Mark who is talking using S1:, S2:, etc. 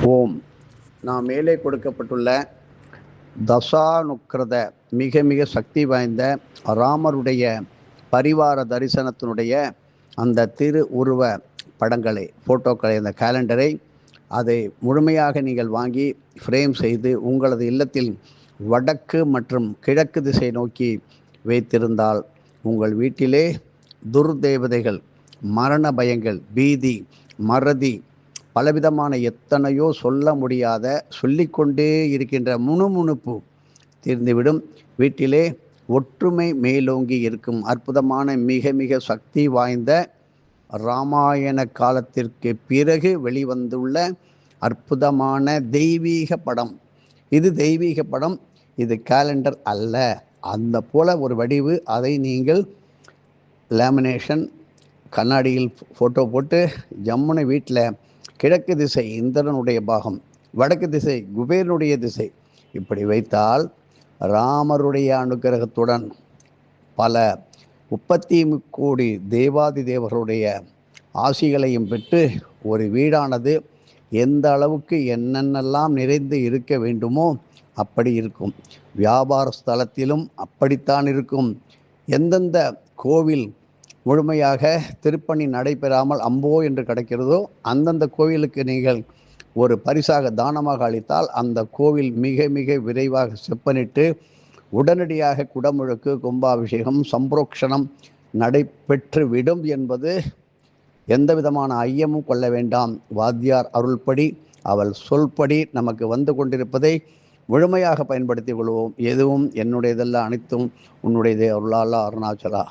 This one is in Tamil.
S1: ஓம். நான் மேலே கொடுக்கப்பட்டுள்ள தசானுக்கிரத மிக மிக சக்தி வாய்ந்த ராமருடைய பரிவார தரிசனத்தினுடைய அந்த திரு உருவ படங்களை, ஃபோட்டோக்களை, அந்த கேலண்டரை அதை முழுமையாக நீங்கள் வாங்கி ஃப்ரேம் செய்து உங்களது இல்லத்தில் வடக்கு மற்றும் கிழக்கு திசை நோக்கி வைத்திருந்தால் உங்கள் வீட்டிலே துர்தேவதைகள், மரண பயங்கள், பீதி, மறதி, பலவிதமான எத்தனையோ சொல்ல முடியாத சொல்லிக்கொண்டே இருக்கின்ற முணுமுணுப்பு தீர்ந்துவிடும். வீட்டிலே ஒற்றுமை மேலோங்கி இருக்கும் அற்புதமான மிக மிக சக்தி வாய்ந்த இராமாயண காலத்திற்கு பிறகு வெளிவந்துள்ள அற்புதமான தெய்வீக படம். இது தெய்வீக படம், இது கேலண்டர் அல்ல. அந்த போல ஒரு வடிவு. அதை நீங்கள் லேமினேஷன் கண்ணாடியில் ஃபோட்டோ போட்டு ஜம்முனை வீட்டில் கிழக்கு திசை இந்திரனுடைய பாகம், வடக்கு திசை குபேரனுடைய திசை, இப்படி வைத்தால் ராமருடைய அனுக்கிரகத்துடன் பல 30 கோடி தேவாதி தேவர்களுடைய ஆசிகளையும் பெற்று ஒரு வீடானது எந்த அளவுக்கு என்னென்னலாம் நிறைந்து இருக்க வேண்டுமோ அப்படி இருக்கும். வியாபார ஸ்தலத்திலும் அப்படித்தான் இருக்கும். எந்தெந்த கோவில் முழுமையாக திருப்பணி நடைபெறாமல் அம்போ என்று கிடைக்கிறதோ அந்தந்த கோவிலுக்கு நீங்கள் ஒரு பரிசாக தானமாக அளித்தால் அந்த கோவில் மிக மிக விரைவாக செப்பனிட்டு உடனடியாக குடமுழுக்கு, கும்பாபிஷேகம், சம்பரோக்ஷணம் நடைபெற்று விடும் என்பது எந்த விதமான ஐயமும் கொள்ள வேண்டாம். வாத்தியார் அருள்படி, அவள் சொல்படி நமக்கு வந்து கொண்டிருப்பதை முழுமையாக பயன்படுத்தி கொள்வோம். எதுவும் என்னுடையதல்ல, அனைத்தும் உன்னுடையதே. அருளாலா அருணாச்சலா.